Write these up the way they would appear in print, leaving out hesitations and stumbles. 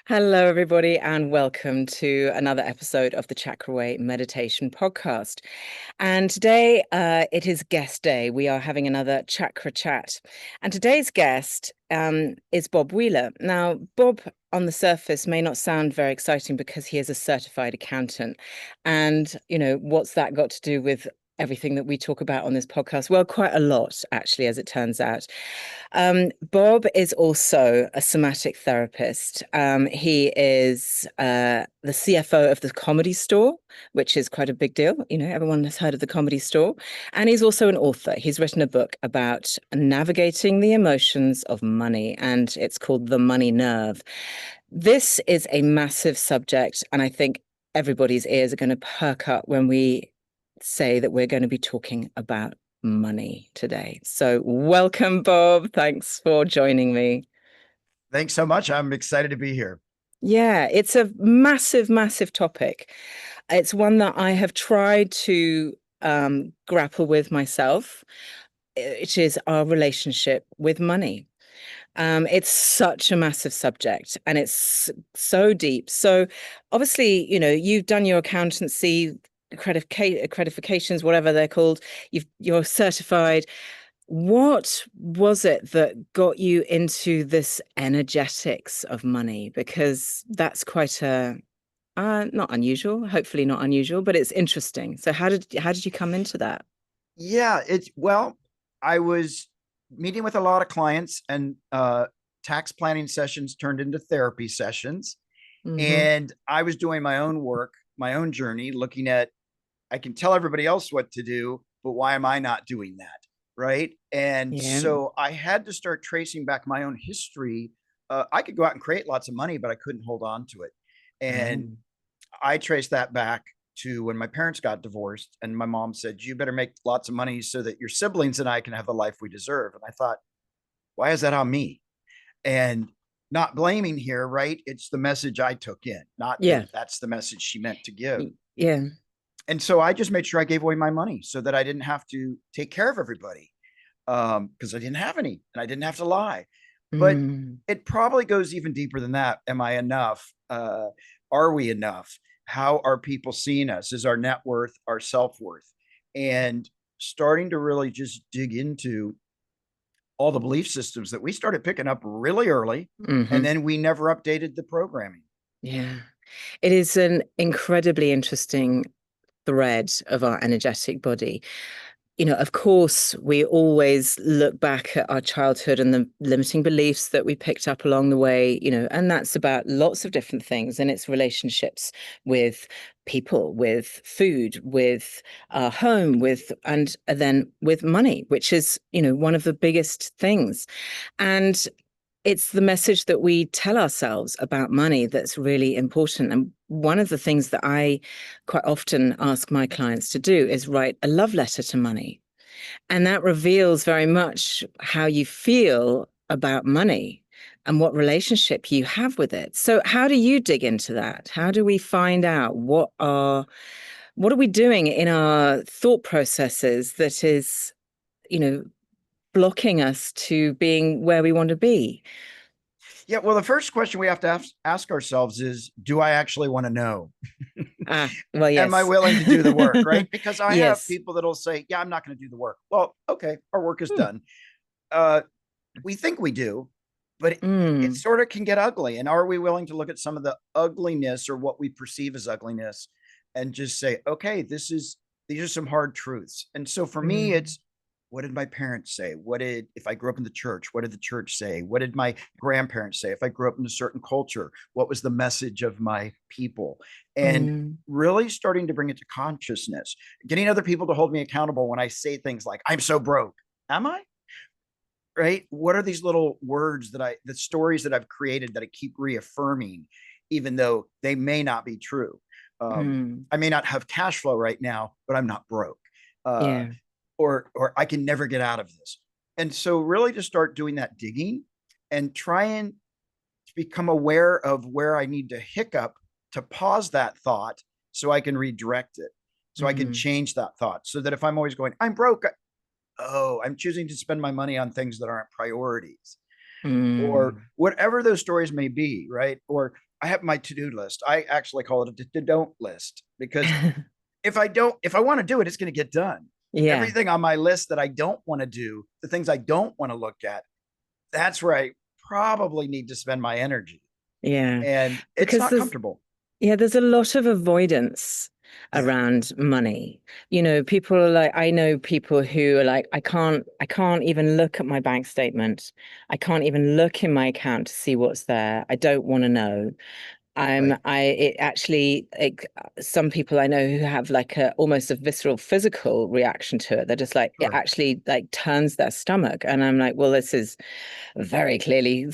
Hello, everybody, and welcome to another episode of the Chakra Way Meditation Podcast. And today it is guest day. We are having another chakra chat. And today's guest is Bob Wheeler. Now, Bob on the surface may not sound very exciting because he is a certified accountant. And, what's that got to do with everything that we talk about on this podcast? Well, quite a lot, actually, as it turns out. Bob is also a somatic therapist. He is the CFO of the Comedy Store, which is quite a big deal. Everyone has heard of the Comedy Store. And he's also an author. He's written a book about navigating the emotions of money, and it's called The Money Nerve. This is a massive subject, and I think everybody's ears are going to perk up when we say that we're going to be talking about money today. So welcome, Bob. Thanks for joining me. Thanks so much. I'm excited to be here. Yeah, it's a massive, massive topic. It's one that I have tried to grapple with myself, which is our relationship with money. It's such a massive subject and it's so deep. So obviously, you've done your accountancy accreditations, whatever they're called. You're certified. What was it that got you into this energetics of money? Because that's quite a not unusual, hopefully not unusual, but it's interesting. So how did you come into that? Yeah, I was meeting with a lot of clients and tax planning sessions turned into therapy sessions. Hmm. And I was doing my own work, my own journey, looking at I can tell everybody else what to do, but why am I not doing that? Right. And Yeah. so I had to start tracing back my own history. I could go out and create lots of money, but I couldn't hold on to it. And Um, I traced that back to when my parents got divorced, and my mom said, "You better make lots of money so that your siblings and I can have the life we deserve." And I thought, why is that on me? And not blaming here, right? It's the message I took in, not that yeah. that's the message she meant to give. Yeah. And so I just made sure I gave away my money so that I didn't have to take care of everybody, because I didn't have any and I didn't have to lie. But Mm. it probably goes even deeper than that. Am I enough? Are we enough? How are people seeing us? Is our net worth our self worth? And starting to really just dig into all the belief systems that we started picking up really early, and Hmm. then we never updated the programming. Yeah. It is an incredibly interesting thread of our energetic body. Of course, we always look back at our childhood and the limiting beliefs that we picked up along the way, and that's about lots of different things. And it's relationships with people, with food, with our home, and then with money, which is, one of the biggest things. And it's the message that we tell ourselves about money that's really important. And one of the things that I quite often ask my clients to do is write a love letter to money. And that reveals very much how you feel about money and what relationship you have with it. So how do you dig into that? How do we find out what are we doing in our thought processes that is, you know, blocking us to being where we want to be? Yeah, well, the first question we have to ask ourselves is, do I actually want to know? Well, Am I yes. willing to do the work? Right? Because I have Yes. people that'll say, yeah, I'm not going to do the work. Well, okay, our work is Hmm. done. Uh, we think we do, but it Mm. sort of can get ugly. And are we willing to look at some of the ugliness or what we perceive as ugliness and just say, okay, these are some hard truths. And so for me, Mm. it's, what did my parents say? If I grew up in the church, what did the church say? What did my grandparents say? If I grew up in a certain culture, what was the message of my people? And Mm. really starting to bring it to consciousness, getting other people to hold me accountable when I say things like, I'm so broke. Am I? Right? What are these little words the stories that I've created that I keep reaffirming, even though they may not be true? Mm. I may not have cash flow right now, but I'm not broke. Uh, Yeah. or I can never get out of this. And so really to start doing that digging and trying to become aware of where I need to hiccup to pause that thought so I can redirect it. So I can Mm. change that thought so that if I'm always going, I'm broke, oh, I'm choosing to spend my money on things that aren't priorities. or Mm. whatever those stories may be, right? Or I have my to-do list. I actually call it a don't list, because if I want to do it, it's going to get done. Yeah, Everything on my list that I don't want to do, the things I don't want to look at, that's where I probably need to spend my energy. yeah. And it's Because not comfortable. there's a lot of avoidance Yeah. around money. People are like, I know people who are like, I can't even look at my bank statement. I can't even look in my account to see what's there. I don't want to know. Right. It actually, some people I know who have like almost a visceral physical reaction to it. They're just like, it Sure. actually like turns their stomach. And I'm like, well, this is very clearly,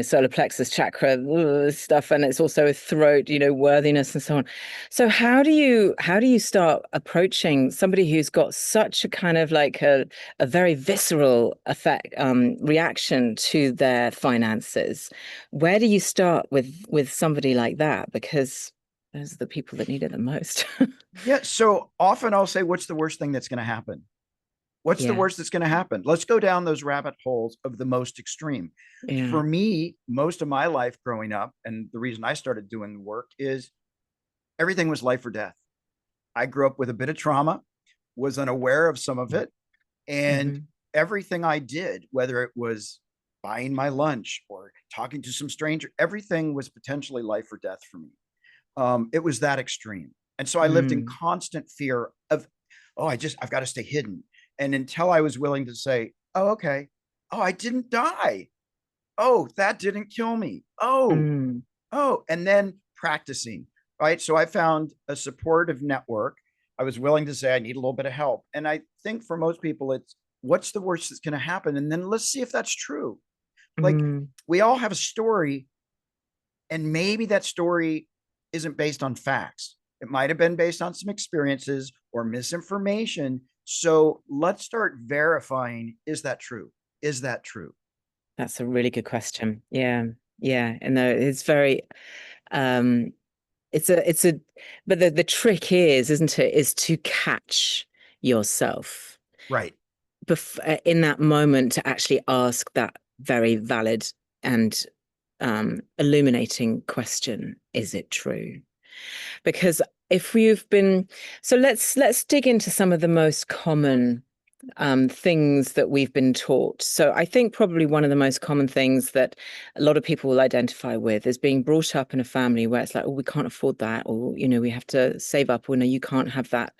solar plexus chakra stuff, and it's also throat, worthiness and so on. So how do you start approaching somebody who's got such a kind of like a very visceral effect reaction to their finances? Where do you start with somebody like that? Because those are the people that need it the most. Yeah. So often I'll say, what's the worst thing that's going to happen? What's the Yeah, worst that's going to happen? Let's go down those rabbit holes of the most extreme. yeah. For me, most of my life growing up, and the reason I started doing the work is everything was life or death. I grew up with a bit of trauma, was unaware of some of it, and Hmm. everything I did, whether it was buying my lunch or talking to some stranger, everything was potentially life or death for me. It was that extreme. And so I lived in Mm. constant fear of, oh, I've got to stay hidden. And until I was willing to say, oh, okay, oh, I didn't die. Oh, that didn't kill me. Mm. And then practicing, right? So I found a supportive network. I was willing to say, I need a little bit of help. And I think for most people, it's what's the worst that's going to happen? And then let's see if that's true. Like, Mm. we all have a story, and maybe that story isn't based on facts. It might have been based on some experiences or misinformation. So let's start verifying, is that true? Is that true? That's a really good question. Yeah. Yeah. And no, it's very um it's a but the trick is, isn't it, is to catch yourself Right. in that moment to actually ask that very valid and illuminating question, is it true? Because if you've been so let's dig into some of the most common things that we've been taught. So I think probably one of the most common things that a lot of people will identify with is being brought up in a family where it's like, oh, we can't afford that, or we have to save up, or no, you can't have that,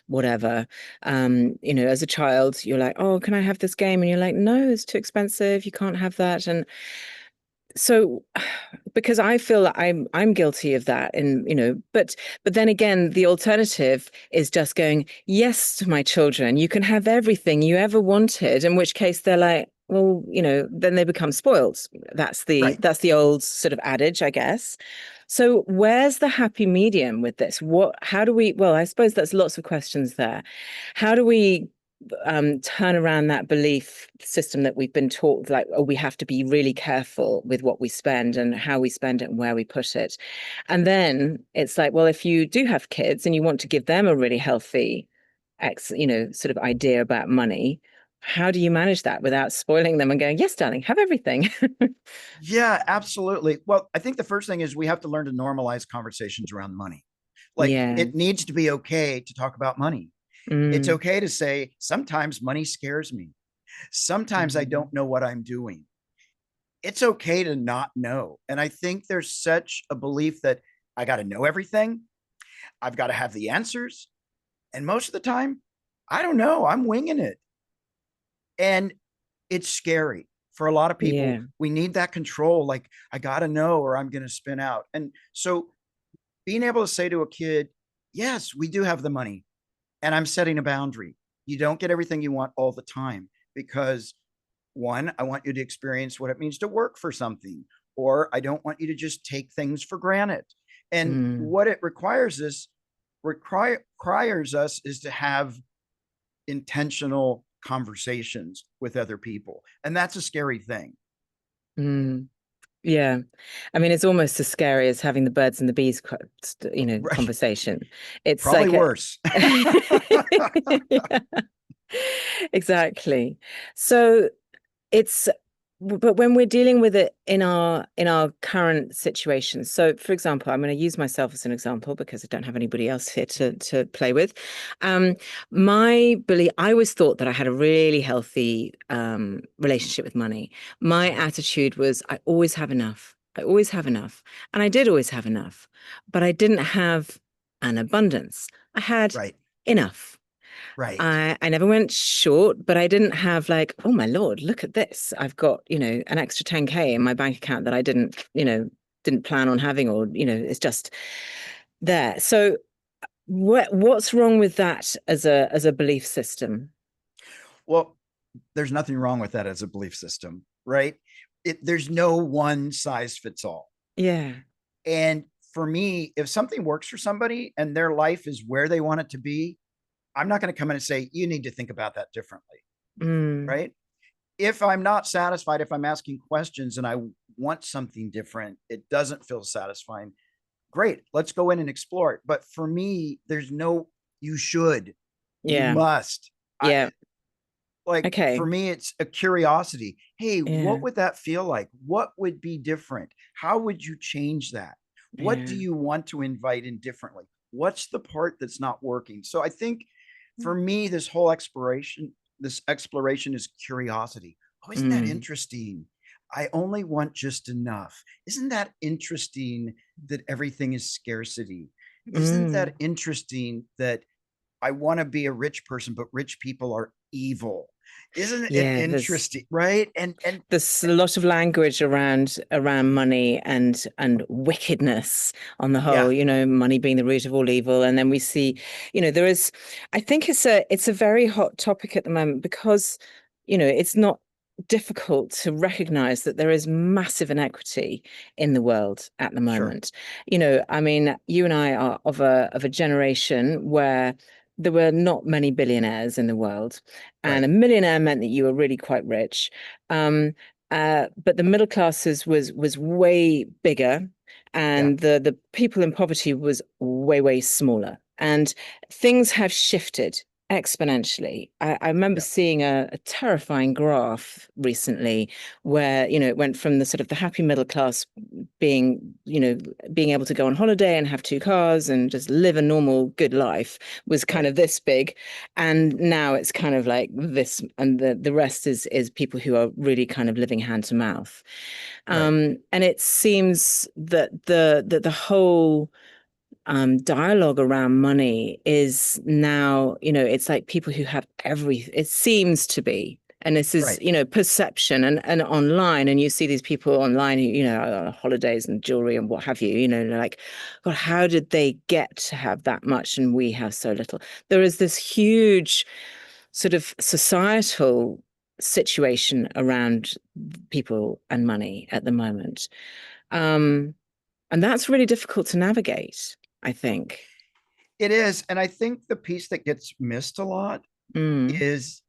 whatever. As a child, you're like, oh, can I have this game? And you're like, no, it's too expensive. You can't have that. And so because I feel that I'm guilty of that, and but then again, the alternative is just going, yes, to my children, you can have everything you ever wanted, in which case they're like, well, then they become spoiled. that's the Right. that's the old sort of adage, I guess. So where's the happy medium with this? How do we, well, I suppose that's lots of questions there. How do we turn around that belief system that we've been taught, like, oh, we have to be really careful with what we spend and how we spend it and where we put it. And then it's like, well, if you do have kids and you want to give them a really healthy sort of idea about money, how do you manage that without spoiling them and going, yes, darling, have everything? Yeah, absolutely. Well, I think the first thing is we have to learn to normalize conversations around money. Like, Yeah. it needs to be okay to talk about money. It's Mm, okay to say, sometimes money scares me. Sometimes I mm, don't know what I'm doing. It's okay to not know. And I think there's such a belief that I got to know everything. I've got to have the answers. And most of the time, I don't know. I'm winging it. And it's scary for a lot of people. yeah. We need that control. Like, I got to know or I'm going to spin out. And so being able to say to a kid, yes, we do have the money, and I'm setting a boundary. You don't get everything you want all the time, because one, I want you to experience what it means to work for something, or I don't want you to just take things for granted. And Mm, what it requires us is to have intentional conversations with other people. And that's a scary thing. mm. Yeah. I mean, it's almost as scary as having the birds and the bees, Right. conversation. It's Probably like a worse. Yeah, exactly. So it's but when we're dealing with it in our current situation, so for example, I'm going to use myself as an example because I don't have anybody else here to play with. Um, my belief, I always thought that I had a really healthy relationship with money. My attitude was I always have enough. I always have enough. And I did always have enough, but I didn't have an abundance. I had Right. enough. Right. I never went short, but I didn't have like, oh my Lord, look at this. I've got, an extra 10K in my bank account that I didn't, didn't plan on having, or, it's just there. So what's wrong with that as a belief system? Well, there's nothing wrong with that as a belief system, right? There's no one size fits all. Yeah. And for me, if something works for somebody and their life is where they want it to be, I'm not going to come in and say, you need to think about that differently, Mm, right? If I'm not satisfied, if I'm asking questions and I want something different, it doesn't feel satisfying. Great, let's go in and explore it. But for me, there's no, you should, you yeah. must. I, Yeah. like Okay. for me it's a curiosity. Hey, what Yeah. would that feel like? What would be different? How would you change that? What do Yeah. you want to invite in differently? What's the part that's not working? So I think for me this exploration is curiosity. Oh, isn't that Mm, interesting? I only want just enough. Isn't that interesting that everything is scarcity? Isn't that mm. interesting that I want to be a rich person, but rich people are evil? Isn't it Yeah, interesting, right? And there's a lot of language around money and wickedness on the yeah, whole, money being the root of all evil. And then we see, there is, I think it's a very hot topic at the moment because, it's not difficult to recognize that there is massive inequity in the world at the sure, moment. I mean, you and I are of a generation where there were not many billionaires in the world, and right, a millionaire meant that you were really quite rich. Um, but the middle classes was way bigger, yeah, and the people in poverty was way smaller. And things have shifted exponentially. I remember yeah, seeing a terrifying graph recently where, it went from the sort of the happy middle class being, being able to go on holiday and have two cars and just live a normal good life was kind right, of this big. And now it's kind of like this, and the rest is people who are really kind of living hand to mouth. right, And it seems that the whole dialogue around money is now, it's like people who have it seems to be. And this is, right. perception and online. And you see these people online who, are on holidays and jewelry and what have you, they're like, God, how did they get to have that much and we have so little? There is this huge sort of societal situation around people and money at the moment. Um, and that's really difficult to navigate, I think. It is. And I think the piece that gets missed a lot Mm, is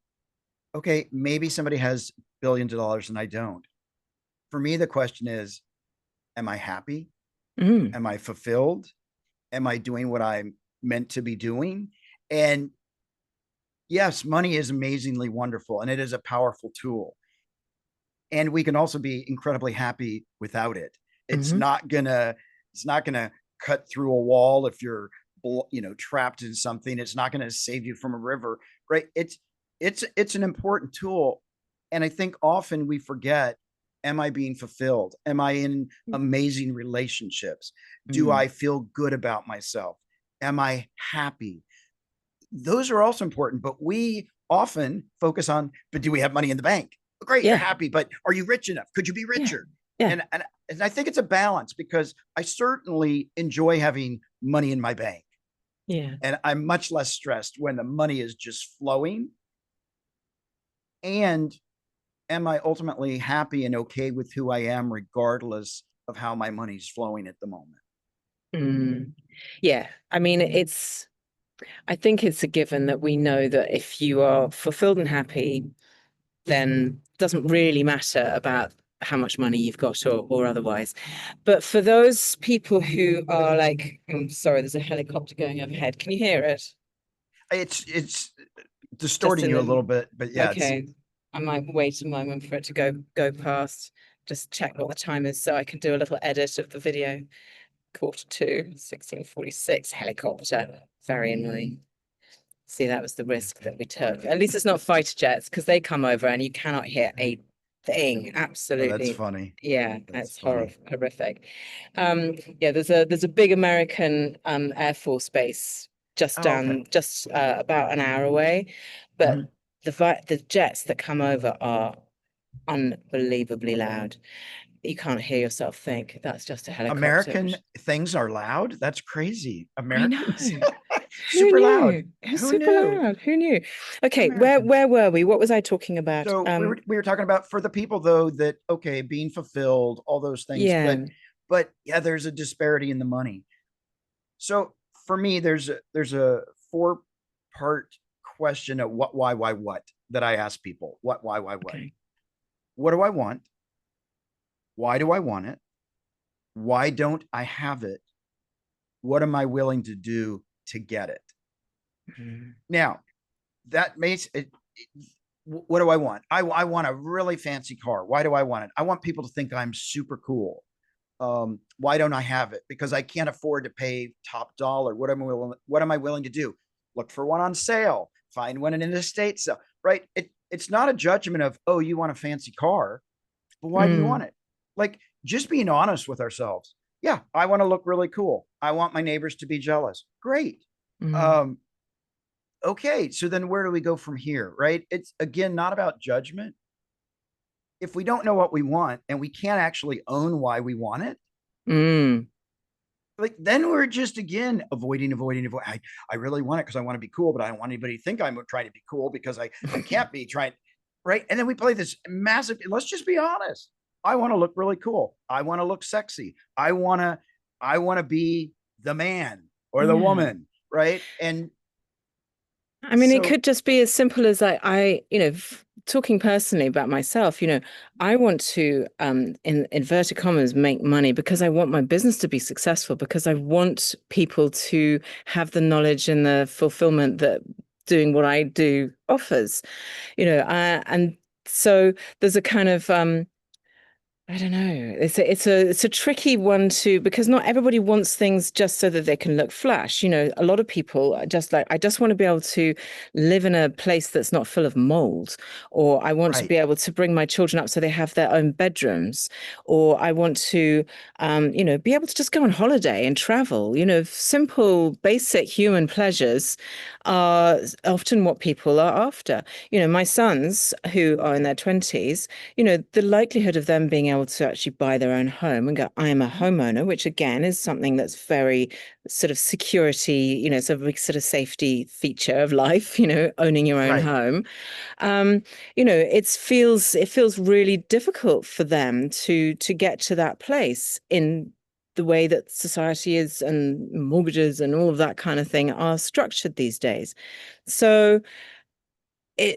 okay, maybe somebody has billions of dollars and I don't. For me, the question is, am I happy? mm, Am I fulfilled? Am I doing what I'm meant to be doing? And yes, money is amazingly wonderful and it is a powerful tool. And we can also be incredibly happy without it. It's hmm. not gonna it's not gonna cut through a wall if you're trapped in something. It's not gonna save you from a river, right? It's an important tool, and I think often we forget: Am I being fulfilled? Am I in amazing relationships? Do Mm, I feel good about myself? Am I happy? Those are also important, but we often focus on, but do we have money in the bank? Great, you're yeah, happy, but are you rich enough? Could you be yeah, richer? yeah, And I think it's a balance because I certainly enjoy having money in my bank. yeah. And I'm much less stressed when the money is just flowing. And am I ultimately happy and okay with who I am, regardless of how my money's flowing at the moment? Mm. Yeah. I mean, I think it's a given that we know that if you are fulfilled and happy, then it doesn't really matter about how much money you've got or otherwise. But for those people who are like, I'm sorry, there's a helicopter going overhead. Can you hear it? It's Just distorting in you a the, little bit, but yeah, it's okay. I might wait a moment for it to go past. Just check what the time is so I can do a little edit of the video. 1:45, 16:46, helicopter. Very annoying. See, that was the risk that we took. At least it's not fighter jets because they come over and you cannot hear a thing. Oh, that's Absolutely. funny. Yeah, That's that's funny. horrific. Yeah, there's a big American Air Force base Oh, okay. just about an hour away, but Mhm. the jets that come over are unbelievably loud. You can't hear yourself think. That's just a helicopter. American things are loud. That's crazy. I Americans know. Who super loud. knew? It was Who super knew? loud. Who knew? Okay, where Americans. where were we? What was I talking about? So we were talking about for the people though that okay, being fulfilled, all those things, Yeah. but yeah, there's a disparity in the money. So for me, there's a four-part question of what, why, what that I ask people. What, why, what? Okay. What do I want? Why do I want it? Why don't I have it? What am I willing to do to get it? Mm. Now, that makes it. What do I want? I want a really fancy car. Why do I want it? I want people to think I'm super cool. Why don't I have it? Because I can't afford to pay top dollar. What am I willing to do? Look for one on sale. Find one in an estate sale. Right? It's not a judgment of, oh, you want a fancy car, but why do you want Mm. it? Like just being honest with ourselves. Yeah, I want to look really cool. I want my neighbors to be jealous. Great. Mm. Um, okay, so then where do we go from here? Right? It's again not about judgment. If we don't know what we want and we can't actually own why we want it, Mm. like then we're just again avoiding. I really want it because I want to be cool, but I don't want anybody to think I'm trying to be cool because I can't be trying, right? And then we play this massive. Let's just be honest. I want to look really cool. I want to look sexy. I want to be the man or the Yeah. woman, right? And I mean, it so could just be as simple as talking personally about myself, I want to, in inverted commas, make money because I want my business to be successful, because I want people to have the knowledge and the fulfillment that doing what I do offers, and so there's a kind of, I don't know. It's a tricky one to, because not everybody wants things just so that they can look flash. A lot of people are just like, I just want to be able to live in a place that's not full of mold, or I want to right, be able to bring my children up so they have their own bedrooms, or I want to, be able to just go on holiday and travel. Simple, basic human pleasures are often what people are after. My sons who are in their 20s, the likelihood of them being able to actually buy their own home and go, I am a homeowner, which again is something that's very sort of security, sort of a sort of safety feature of life, owning your own right. home. It feels really difficult for them to get to that place in the way that society is, and mortgages and all of that kind of thing are structured these days. So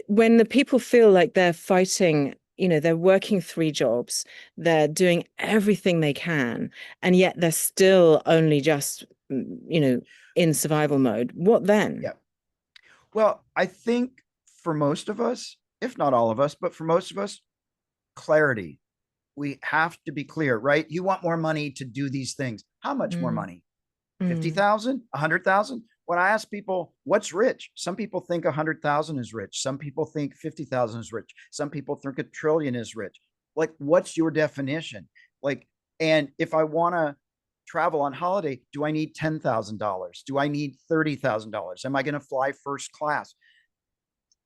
when the people feel like they're fighting, they're working three jobs, they're doing everything they can, and yet they're still only just, in survival mode, what then? Yeah. Well, I think for most of us, if not all of us, but for most of us, clarity. We have to be clear, right? You want more money to do these things. How much more Mm, money? mm, 50,000, 100,000? When I ask people what's rich, some people think 100,000 is rich. Some people think 50,000 is rich. Some people think a trillion is rich. Like, what's your definition? Like, and if I want to travel on holiday, do I need $10,000? Do I need $30,000? Am I going to fly first class?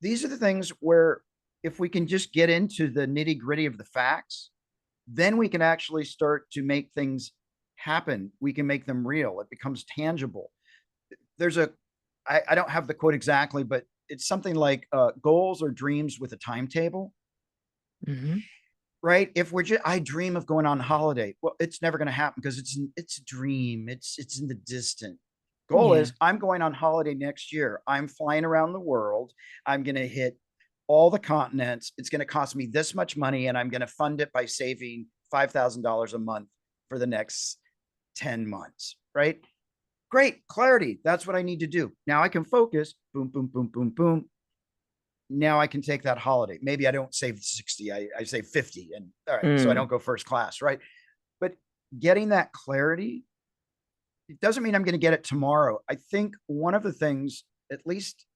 These are the things where if we can just get into the nitty gritty of the facts, then we can actually start to make things happen. We can make them real. It becomes tangible. There's I don't have the quote exactly, but it's something like goals or dreams with a timetable, mhm. right? If we're just, I dream of going on holiday. Well, it's never going to happen because it's a dream. It's in the distant. Goal Yeah. is I'm going on holiday next year. I'm flying around the world. I'm going to hit all the continents. It's going to cost me this much money, and I'm going to fund it by saving $5,000 a month for the next 10 months, right? Great clarity. That's what I need to do. Now I can focus. Boom, boom, boom, boom, boom. now I can take that holiday. Maybe I don't save 60, I save 50. And all right, so I Mm. don't go first class, right? But getting that clarity, it doesn't mean I'm going to get it tomorrow. I think one of the things, at least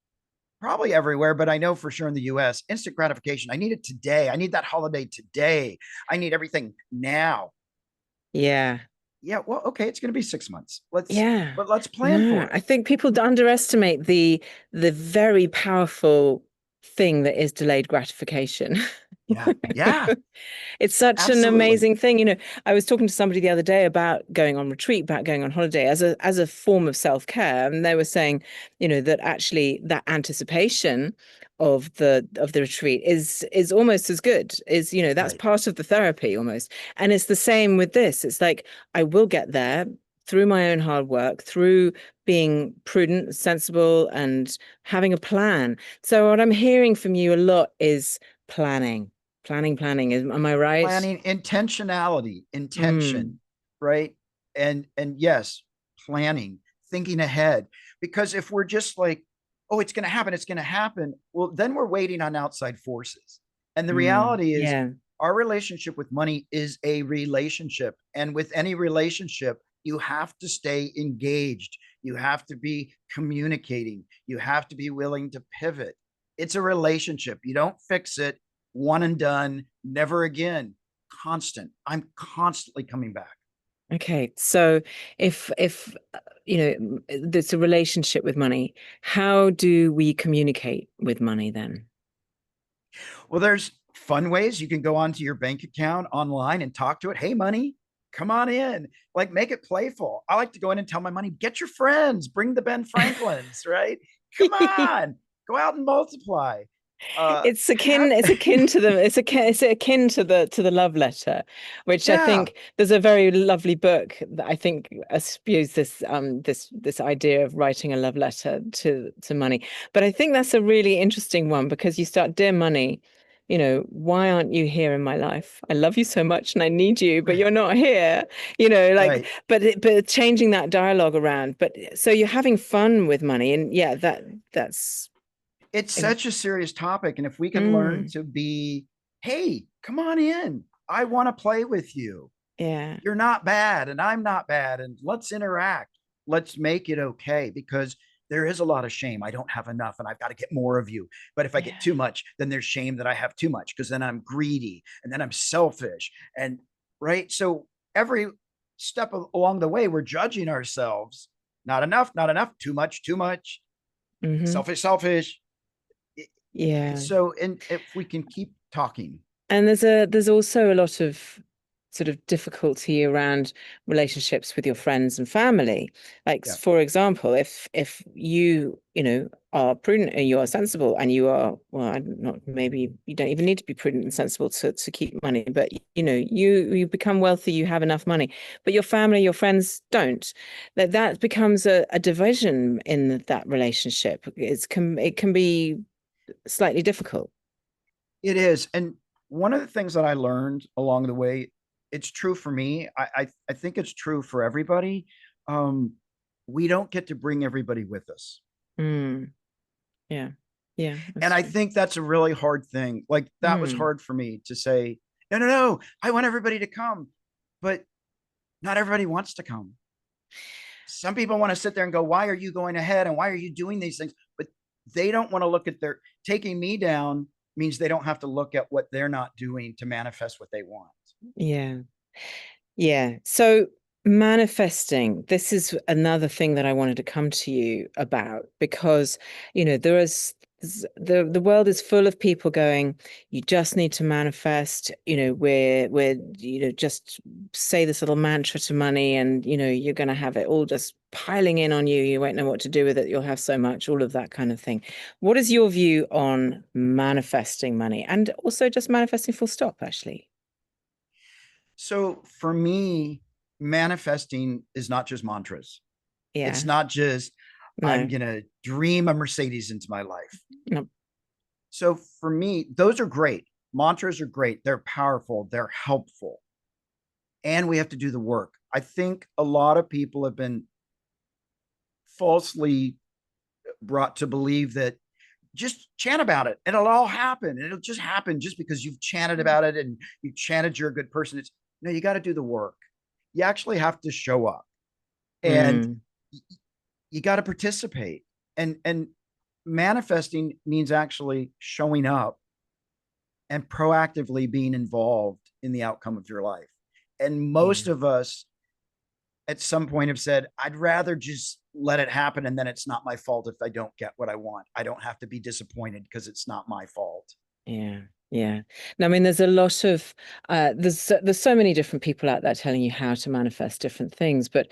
probably everywhere, but I know for sure in the US, instant gratification. I need it today. I need that holiday today. I need everything now. Yeah. Yeah, well, okay, it's going to be 6 months. Yeah. Let's plan No, for it. I think people underestimate the very powerful thing that is delayed gratification. Yeah, yeah, It's such an absolutely. amazing thing. I was talking to somebody the other day about going on retreat, about going on holiday as a form of self-care, and they were saying, that actually that anticipation of the retreat is almost as good. That's Right. part of the therapy almost. And it's the same with this. It's like I will get there through my own hard work, through being prudent, sensible, and having a plan. So what I'm hearing from you a lot is planning. Planning. Am I right? Planning, intentionality, intention, Mm, right? And yes, planning, thinking ahead. Because if we're just like, oh, it's going to happen, well, then we're waiting on outside forces. And the reality is, yeah. our relationship with money is a relationship. And with any relationship, you have to stay engaged. You have to be communicating. You have to be willing to pivot. It's a relationship. You don't fix it, one and done, never again. Constant. I'm constantly coming back. Okay. So if there's a relationship with money, how do we communicate with money then? Well, there's fun ways you can go onto your bank account online and talk to it. Hey, money, come on in. Like, make it playful. I like to go in and tell my money, get your friends, bring the Ben Franklins, right? Come on, go out and multiply. It's Have, akin to it's akin to the love letter, which I yeah, think there's a very lovely book that I think spews this idea of writing a love letter to money. But I think that's a really interesting one because you start, dear money, why aren't you here in my life? I love you so much and I need you, but you're not here. Like, right. but changing that dialogue around. But so you're having fun with money, and yeah, that's. It's such a serious topic. And if we can learn Mm, to be, hey, come on in, I want to play with you. yeah. You're not bad and I'm not bad. And let's interact. Let's make it okay, because there is a lot of shame. I don't have enough and I've got to get more of you. But if I get Yeah. too much, then there's shame that I have too much, because then I'm greedy and then I'm selfish. And right. So every step along the way, we're judging ourselves. Not enough, not enough, too much, Hmm. selfish, selfish. Yeah. So, and if we can keep talking. And there's also a lot of sort of difficulty around relationships with your friends and family. Like, Yeah. for example, if you are prudent and you are sensible and you are, well, I'm not, maybe you don't even need to be prudent and sensible to keep money, but you become wealthy, you have enough money, but your family, your friends don't. That becomes a division in that relationship. It can be slightly difficult. It is. And one of the things that I learned along the way, it's true for me. I think it's true for everybody. Um, we don't get to bring everybody with us. Mm. Yeah. Yeah, And that's I true. think that's a really hard thing. Like, that was Mm. hard for me to say, no, no, no, I want everybody to come. But not everybody wants to come. Some people want to sit there and go, why are you going ahead? And why are you doing these things? But they don't want to look at their taking me down means they don't have to look at what they're not doing to manifest what they want. Yeah. Yeah. So manifesting, this is another thing that I wanted to come to you about because, there is the world is full of people going, you just need to manifest, we're just say this little mantra to money and you're gonna have it all just piling in on you. You won't know what to do with it. You'll have so much, all of that kind of thing. What is your view on manifesting money and also just manifesting full stop, actually? So for me, manifesting is not just mantras. It's Yeah. not just, I'm No. going to dream a Mercedes into my life. No. So for me, those are great. Mantras are great. They're powerful. They're helpful. And we have to do the work. I think a lot of people have been falsely brought to believe that just chant about it and it'll all happen. And it'll just happen just because you've chanted about it and you chanted you're a good person. It's no, you got to do the work. You actually have to show up and Mm, you got to participate. And manifesting means actually showing up and proactively being involved in the outcome of your life. And yeah. most of us at some point have said, I'd rather just let it happen. And then it's not my fault if I don't get what I want. I don't have to be disappointed because it's not my fault. Yeah, yeah. No, I mean, there's a lot of there's so many different people out there telling you how to manifest different things. But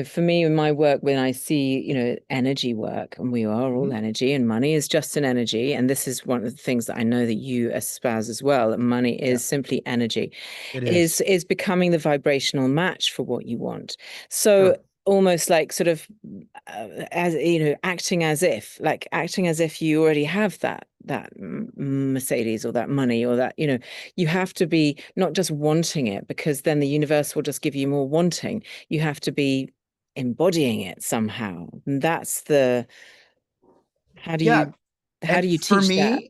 for me, in my work, when I see energy work, and we are all Mm-hmm. energy, and money is just an energy, and this is one of the things that I know that you espouse as well. That money Yeah, is simply energy, it is. is becoming the vibrational match for what you want. So Sure. almost like sort of as acting as if you already have that Mercedes or that money or that you have to be not just wanting it, because then the universe will just give you more wanting. You have to be embodying it somehow. And that's the how do Yeah. you how And do you teach that?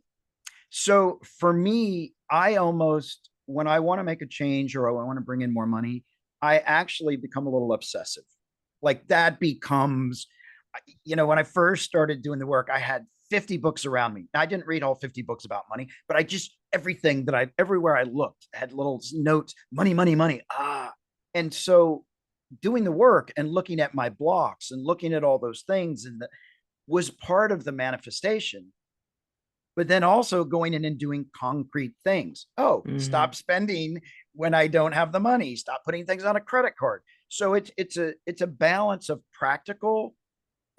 for me, I almost, when I want to make a change or I want to bring in more money, I actually become a little obsessive. Like that becomes, when I first started doing the work, I had 50 books around me. I didn't read all 50 books about money, but I just, everything everywhere I looked had little notes, money, money, money. And so doing the work and looking at my blocks and looking at all those things was part of the manifestation, but then also going in and doing concrete things. Oh, Mm, stop spending when I don't have the money. Stop putting things on a credit card. So it's a balance of practical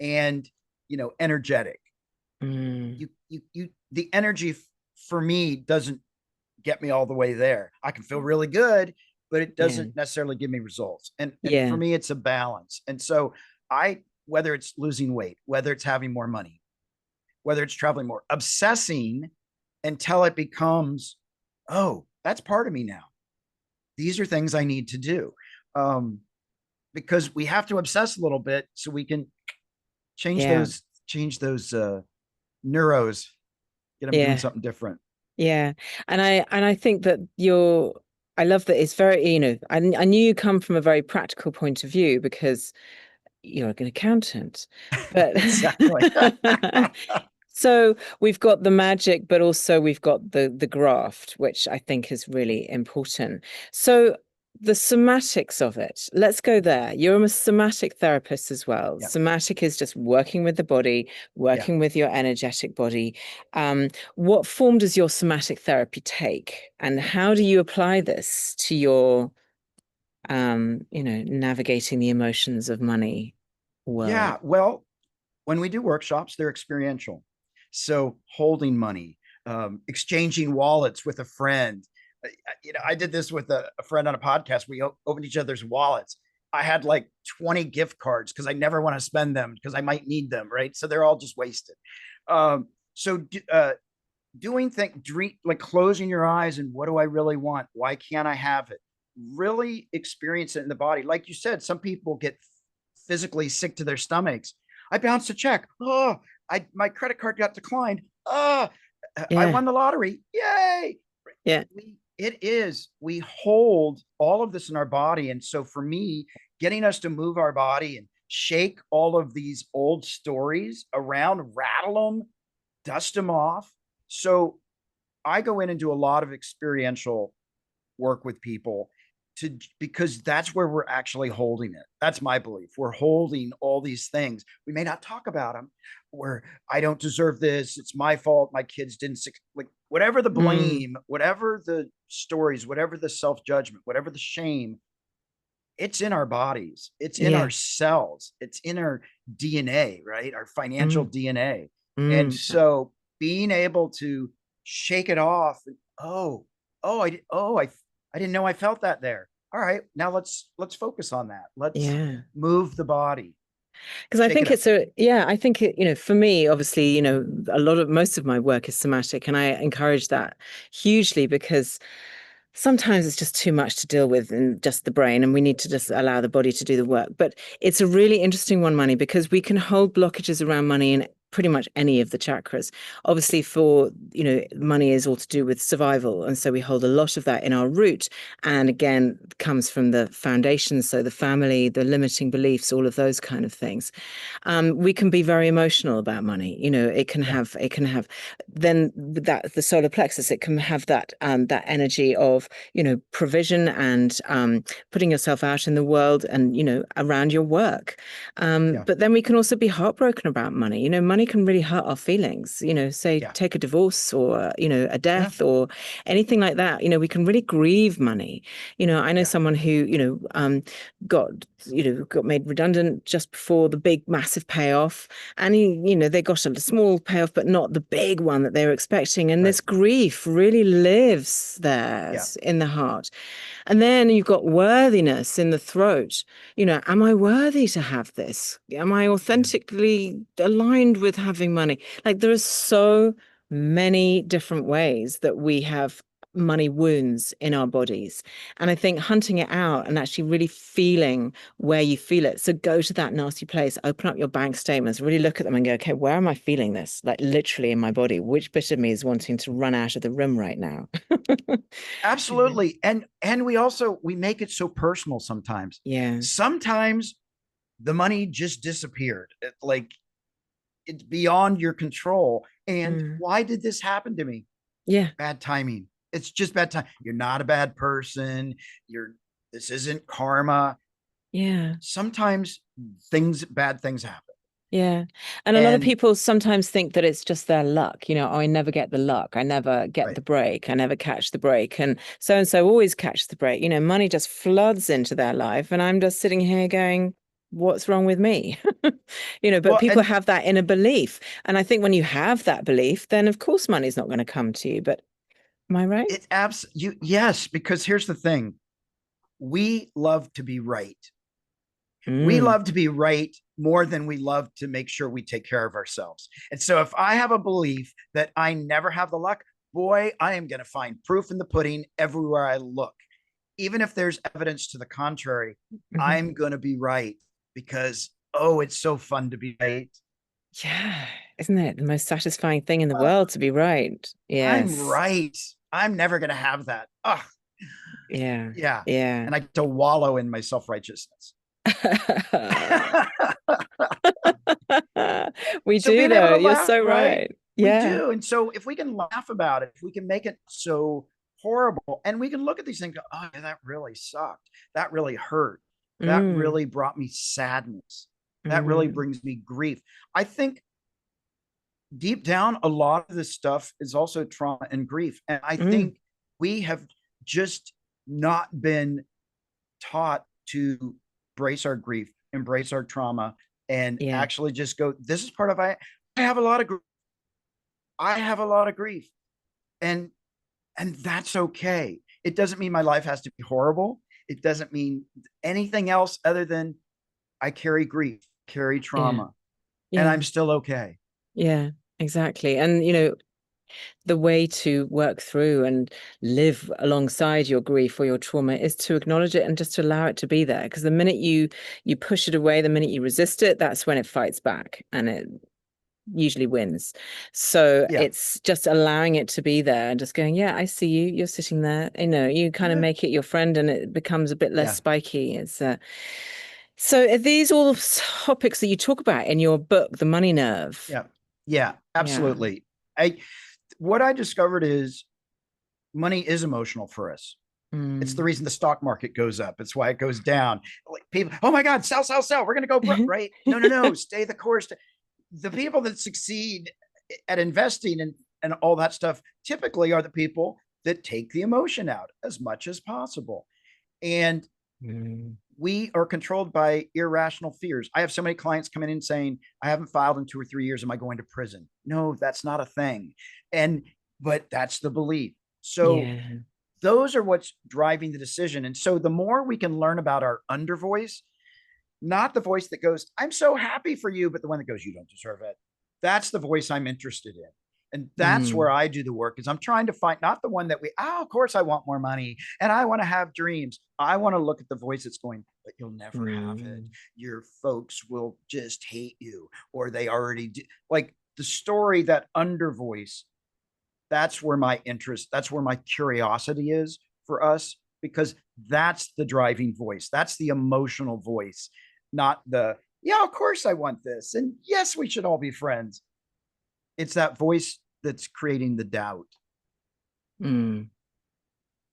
and energetic. mm, The energy for me doesn't get me all the way there. I can feel really good, but it yeah, doesn't necessarily give me results. And for yeah, me, it's a balance. And so whether it's losing weight, whether it's having more money, whether it's traveling more, obsessing until it becomes, oh, that's part of me now. These are things I need to do. Um, because we have to obsess a little bit so we can change yeah, those neuros, get them doing yeah. something different. Yeah. And I think that I love that it's very, I knew you come from a very practical point of view because you're an accountant. But Exactly. so we've got the magic, but also we've got the graft, which I think is really important. So the somatics of it, let's go there. You're a somatic therapist as well. Yeah. Somatic is just working with the body, Yeah. working with your energetic body. What form does your somatic therapy take, and how do you apply this to your, navigating the emotions of money world? Yeah. Well, when we do workshops, they're experiential. So holding money, exchanging wallets with a friend. I did this with a friend on a podcast. We opened each other's wallets. I had like 20 gift cards because I never want to spend them because I might need them, right? So they're all just wasted. So doing things, like closing your eyes and what do I really want? Why can't I have it? Really experience it in the body. Like you said, some people get physically sick to their stomachs. I bounced a check. Oh, my credit card got declined. Oh, I Yeah, won the lottery. Yay. yeah, We hold all of this in our body. And so for me, getting us to move our body and shake all of these old stories around, rattle them, dust them off. So I go in and do a lot of experiential work with people because that's where we're actually holding it. That's my belief. We're holding all these things. We may not talk about them. Where I don't deserve this. It's my fault. My kids didn't, like whatever the mm, blame, whatever the stories, whatever the self judgment, whatever the shame. It's in our bodies. It's in our yeah, cells. It's in our DNA, right? Our financial mm, DNA. And mm, so being able to shake it off. I didn't know I felt that there. All right, now let's focus on that. Let's yeah. move the body, Because I shake it think up. I think for me, obviously, most of my work is somatic, and I encourage that hugely because sometimes it's just too much to deal with in just the brain, and we need to just allow the body to do the work. But it's a really interesting one, money, because we can hold blockages around money in pretty much any of the chakras. Obviously, for, money is all to do with survival. And so we hold a lot of that in our root. And again, comes from the foundation. So the family, the limiting beliefs, all of those kind of things. We can be very emotional about money. Yeah. It can have, then that the solar plexus, it can have that energy of, provision and putting yourself out in the world and, around your work. Yeah. But then we can also be heartbroken about money. Money can really hurt our feelings. Say Yeah. take a divorce or, a Yeah. death or anything like that. We can really grieve money. I know Yeah. someone who, got, got made redundant just before the big massive payoff. And they got a small payoff, but not the big one that they were expecting. And Right. this grief really lives there Yeah. in the heart. And then you've got worthiness in the throat. Am I worthy to have this? Am I Yeah. authentically aligned with having money? Like there are so many different ways that we have money wounds in our bodies. And I think hunting it out and actually really feeling where you feel it. So go to that nasty place, open up your bank statements, really look at them and go, okay, where am I feeling this? Like literally in my body, which bit of me is wanting to run out of the room right now? Absolutely. And we make it so personal sometimes. Yeah. Sometimes the money just disappeared. Like it's beyond your control. And Mm. why did this happen to me? Yeah. Bad timing. It's just bad time. You're not a bad person. You're This isn't karma. Yeah. Sometimes bad things happen. Yeah. And a lot of And people sometimes think that it's just their luck. Oh, I never get the luck. I never get right. the break. I never catch the break. And so always catch the break. Money just floods into their life. And I'm just sitting here going, what's wrong with me? But Well, people and have that inner belief. And I think when you have that belief, then of course money's not going to come to you. But am I right? it abs you yes, because here's the thing. We love to be right. We Mm, love to be right more than we love to make sure we take care of ourselves. And so if I have a belief that I never have the luck, boy, I am going to find proof in the pudding everywhere I look. Even if there's evidence to the contrary, mhm. I'm going to be right because, oh, it's so fun to be right. Yeah. Isn't it the most satisfying thing in the Uh, world to be right? I'm Yes. right. I'm never going to have that. Oh, Yeah. yeah. Yeah. And I get to wallow in my self righteousness. We So do, being able though. to You're laugh, so right? right. We Yeah. do. And so if we can laugh about it, if we can make it so horrible, and we can look at these things, go, oh, yeah, that really sucked. That really hurt. That Mm, really brought me sadness. That really mm, brings me grief. I think deep down, a lot of this stuff is also trauma and grief. And I mm. think we have just not been taught to brace our grief, embrace our trauma, and Yeah. actually just go, this is part of I have a lot of I have a lot of grief. And that's okay. It doesn't mean my life has to be horrible. It doesn't mean anything else other than I carry grief, carry Yeah. trauma, and Yeah. I'm still okay. Yeah. Exactly. And, the way to work through and live alongside your grief or your trauma is to acknowledge it and just to allow it to be there. Because the minute you push it away, the minute you resist it, that's when it fights back and it usually wins. So Yeah. it's just allowing it to be there and just going, yeah, I see you. You're sitting there. You kind of Yeah. make it your friend and it becomes a bit less Yeah. spiky. So are these all topics that you talk about in your book, The Money Nerve? Yeah. Yeah. Yeah. Absolutely. I What I discovered is money is emotional for us. It's the Mm. reason the stock market goes up. It's why it goes down. Like people, oh my God, sell, sell, sell. We're gonna go right. No, no, no. Stay the course. The people that succeed at investing and all that stuff typically are the people that take the emotion out as much as possible. And Mm. we are controlled by irrational fears. I have so many clients coming in saying, I haven't filed in 2 or 3 years. Am I going to prison? No, that's not a thing. And, but that's the belief. So Yeah. those are what's driving the decision. And so the more we can learn about our under voice, not the voice that goes, I'm so happy for you, but the one that goes, you don't deserve it. That's the voice I'm interested in. And that's where Mm. I do the work is I'm trying to find not the one that of course I want more money and I want to have dreams. I want to look at the voice that's going, but You'll never have it. Mm. Your folks will just hate you, or they already do. Like the story, that under voice, that's where my interest, that's where my curiosity is for us, because that's the driving voice. That's the emotional voice, not the, yeah, of course I want this. And yes, we should all be friends. It's that voice that's creating the doubt. Mm.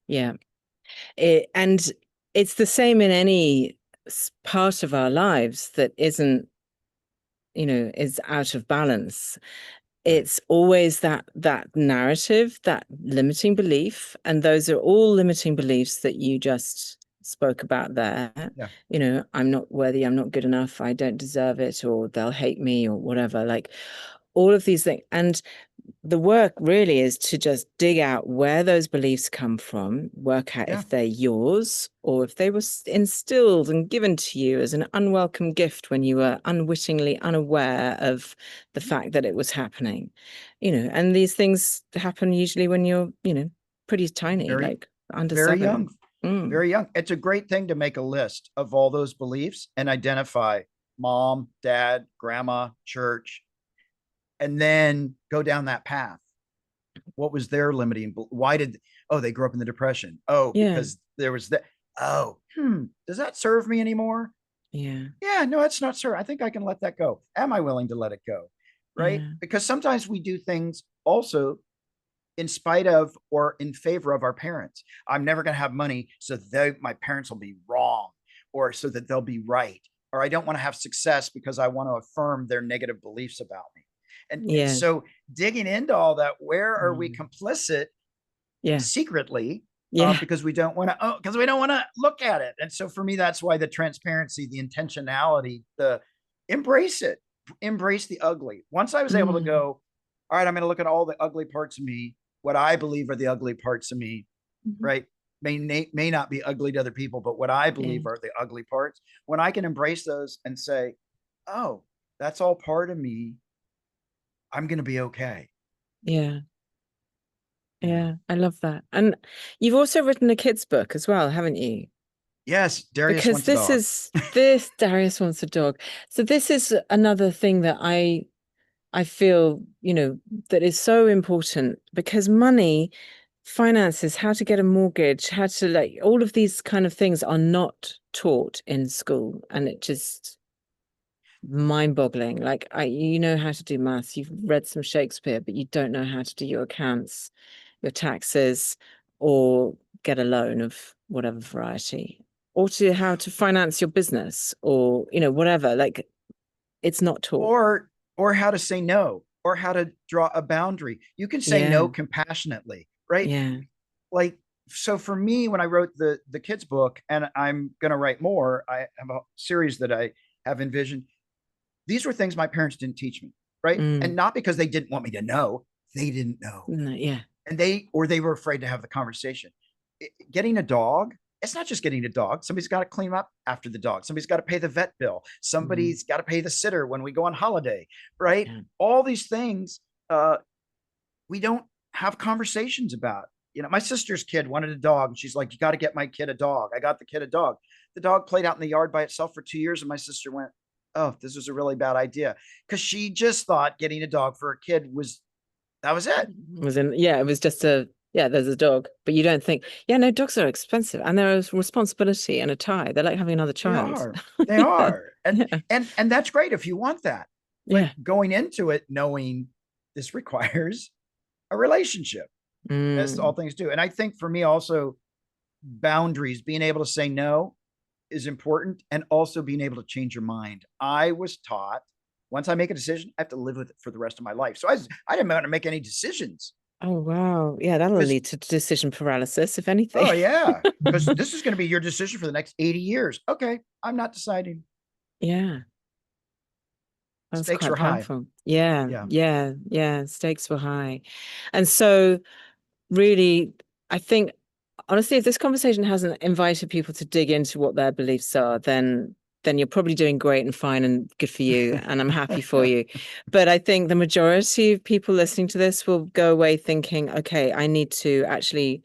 Yeah. And it's the same in any part of our lives that isn't, is out of balance. Right. It's always that narrative, that limiting belief, and those are all limiting beliefs that you just spoke about there. Yeah. I'm not worthy, I'm not good enough, I don't deserve it, or they'll hate me, or whatever. Like all of these things. And the work really is to just dig out where those beliefs come from, work out Yeah. if they're yours or if they were instilled and given to you as an unwelcome gift when you were unwittingly unaware of the fact that it was happening. And these things happen usually when you're, pretty tiny, Very, like under very young. 7. Mm. Very young. It's a great thing to make a list of all those beliefs and identify mom, dad, grandma, church, and then go down that path. What was their limiting? Why did, oh, they grew up in the Depression. Oh, Yeah. because there was that. Oh, does that serve me anymore? Yeah. Yeah, no, it's not serve. I think I can let that go. Am I willing to let it go? Right? Yeah. Because sometimes we do things also in spite of or in favor of our parents. I'm never going to have money, so my parents will be wrong, or so that they'll be right. Or I don't want to have success because I want to affirm their negative beliefs about me. And Yeah. so digging into all that, where are we Mm. complicit Yeah. secretly? Yeah. Because we don't want to, because we don't want to look at it. And so for me, that's why the transparency, the intentionality, the embrace it, embrace the ugly. Once I was able to Mm. go, all right, I'm going to look at all the ugly parts of me, what I believe are the ugly parts of me, Mhm. right? May not be ugly to other people, but what I Yeah. believe are the ugly parts. When I can embrace those and say, oh, that's all part of me, I'm going to be okay. Yeah. You know? Yeah, I love that. And you've also written a kid's book as well, haven't you? Yes, Darius Because wants a dog. this Darius wants a dog. So this is another thing that I feel, that is so important because money, finances, how to get a mortgage, how to like all of these kind of things are not taught in school. And it just mind-boggling. Like you know how to do maths, you've read some Shakespeare, but you don't know how to do your accounts, your taxes, or get a loan of whatever variety, or to how to finance your business, or whatever. Like it's not taught. Or how to say no, or how to draw a boundary. You can say no Yeah, compassionately, right? yeah. Like, so for me, when I wrote the kids book, and I'm going to write more, I have a series that I have envisioned. These were things my parents didn't teach me, right? And Mm. not because they didn't want me to know, they didn't know, No, yeah. and they were afraid to have the conversation. Getting a dog, it's not just getting a dog. Somebody's got to clean up after the dog. Somebody's got to pay the vet bill. Mm. Somebody's got to pay the sitter when we go on holiday, right? Yeah. All these things uh, we don't have conversations about. My sister's kid wanted a dog, and she's like, "You got to get my kid a dog." I got the kid a dog. The dog played out in the yard by itself for 2 years, and my sister went, "Oh, this was a really bad idea," because she just thought getting a dog for a kid was, that was it. It was just there's a dog, but you don't think, yeah, no, dogs are expensive and they're a responsibility and a tie. They're like having another They child. are. They Yeah. are. And Yeah. and that's great if you want that. But Yeah. going into it knowing this requires a relationship, as all Mm. things do. And I think for me also, boundaries, being able to say no is important, and also being able to change your mind. I was taught once I make a decision, I have to live with it for the rest of my life. So I didn't want to make any decisions. Oh, wow. Yeah, that'll Because, lead to decision paralysis, if anything. oh, yeah, because this is going to be your decision for the next 80 years. Okay, I'm not deciding. Yeah, that's Stakes quite were high. powerful. Yeah, Yeah. yeah, yeah. Stakes were high. And so really, I think honestly, if this conversation hasn't invited people to dig into what their beliefs are, then you're probably doing great and fine and good for you, and I'm happy for you. But I think the majority of people listening to this will go away thinking, okay, I need to actually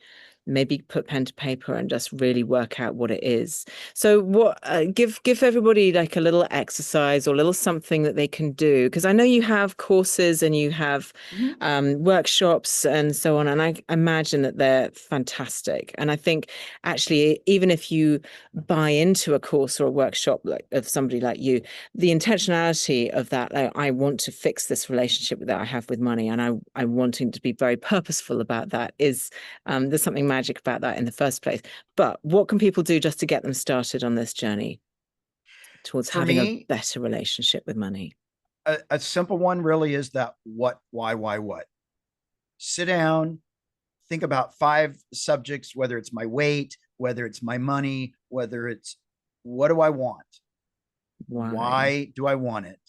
maybe put pen to paper and just really work out what it is. So what give everybody like a little exercise or a little something that they can do, because I know you have courses and you have Mhm. workshops and so on, and I imagine that they're fantastic. And I think actually, even if you buy into a course or a workshop like of somebody like you, the intentionality of that, like, I want to fix this relationship that I have with money, and I'm wanting to be very purposeful about that, is there's something magic about that in the first place. But what can people do just to get them started on this journey towards For having a me, better relationship with money? a simple one really is that what, why, what. Sit down, think about five subjects, whether it's my weight, whether it's my money, whether it's what do I want? Why? Why do I want it?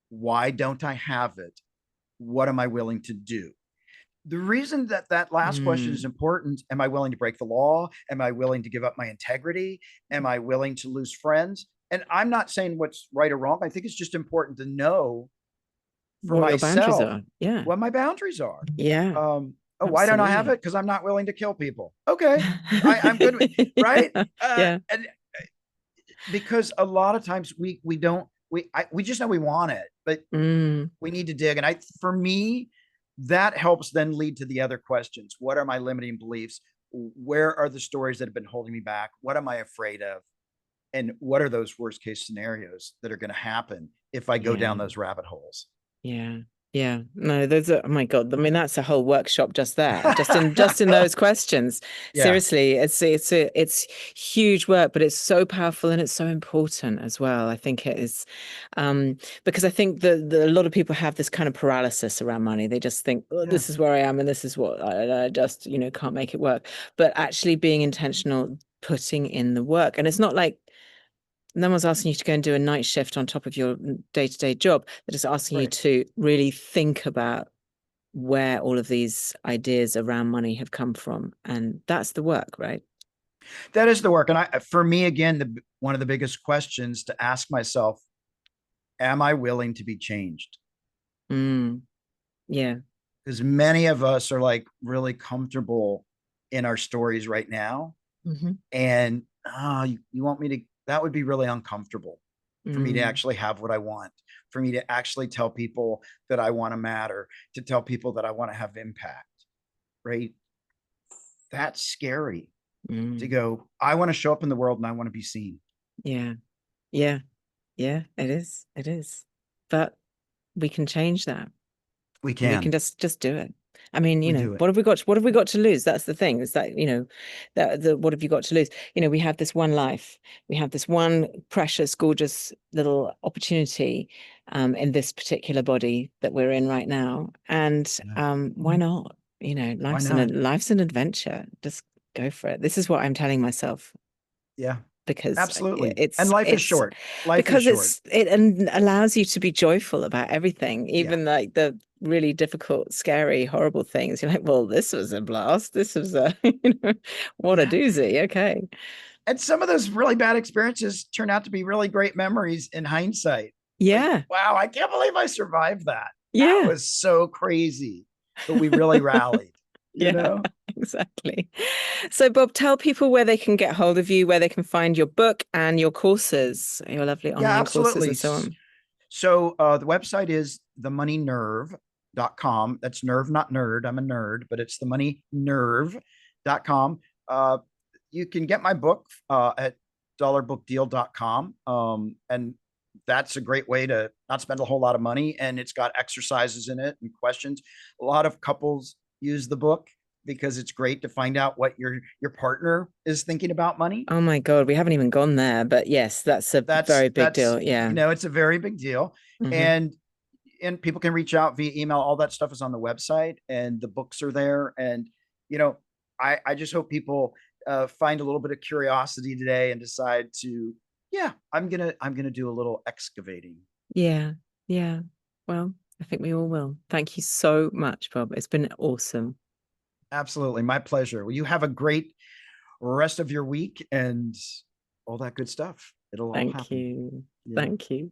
Why don't I have it? What am I willing to do? The reason that that last question is Mm. important, am I willing to break the law? Am I willing to give up my integrity? Am I willing to lose friends? And I'm not saying what's right or wrong. I think it's just important to know for What your boundaries myself are. Yeah. what my boundaries are. Yeah, Oh, why don't I have absolutely. it? Because I'm not willing to kill people. Okay, I'm good with right. Yeah. Yeah. And because a lot of times we don't we just know we want it, but Mm. we need to dig. And I for me, that helps then lead to the other questions. What are my limiting beliefs? Where are the stories that have been holding me back? What am I afraid of? And what are those worst case scenarios that are going to happen if I go down Yeah. those rabbit holes? Yeah. Yeah. No, there's a, oh my God. I mean, that's a whole workshop just there, just in those questions. Yeah. Seriously, it's huge work, but it's so powerful and it's so important as well. I think it is, because I think a lot of people have this kind of paralysis around money. They just think, oh, Yeah. this is where I am and this is what I just, can't make it work. But actually being intentional, putting in the work. And it's not like no one's asking you to go and do a night shift on top of your day-to-day job. They're just asking you Right. to really think about where all of these ideas around money have come from. And that's the work, right? That is the work. And for me, again, one of the biggest questions to ask myself, am I willing to be changed? Mm, yeah. Because many of us are like really comfortable in our stories right now. Hmm. And you want me to, that would be really uncomfortable for me to Mm, actually have what I want, for me to actually tell people that I want to matter, to tell people that I want to have impact, right? That's scary to mm, go, I want to show up in the world and I want to be seen. yeah. Yeah. Yeah. It is. It is. But we can change that. We We can can, just do it. I mean, we do it. what have we got to lose? That's the thing. Is that, that the what have you got to lose? We have this one life. We have this one precious, gorgeous little opportunity in this particular body that we're in right now. And Yeah. why not? Why not? Life's an adventure. Just go for it. This is what I'm telling myself Yeah, because absolutely. And life is short. Life is because short. it allows you to be joyful about everything, Yeah. even like the really difficult, scary, horrible things. You're like, well, this was a blast. This was a, what a Yeah. doozy. Okay. And some of those really bad experiences turn out to be really great memories in hindsight. Like, Yeah. wow, I can't believe I survived that. That Yeah. was so crazy. But we really rallied, you Yeah, know? exactly. So, Bob, tell people where they can get hold of you, where they can find your book and your courses, your lovely Yeah, online courses absolutely. and so on. So the website is themoneynerve.com. That's nerve, not nerd. I'm a nerd, but it's themoneynerve.com. You can get my book at dollarbookdeal.com. And that's a great way to not spend a whole lot of money. And it's got exercises in it and questions. A lot of couples use the book because it's great to find out what your partner is thinking about money. Oh my God, we haven't even gone there, but yes, that's a very big That's deal. Yeah. it's a very big deal. Hmm. And people can reach out via email. All that stuff is on the website, and the books are there. And you know, I just hope people find a little bit of curiosity today and decide to, yeah, I'm gonna do a little excavating. Yeah. Yeah. Well, I think we all will. Thank you so much, Bob. It's been awesome. Absolutely, my pleasure. Well, you have a great rest of your week and all that good stuff. It'll all Thank happen. you. Yeah. Thank you.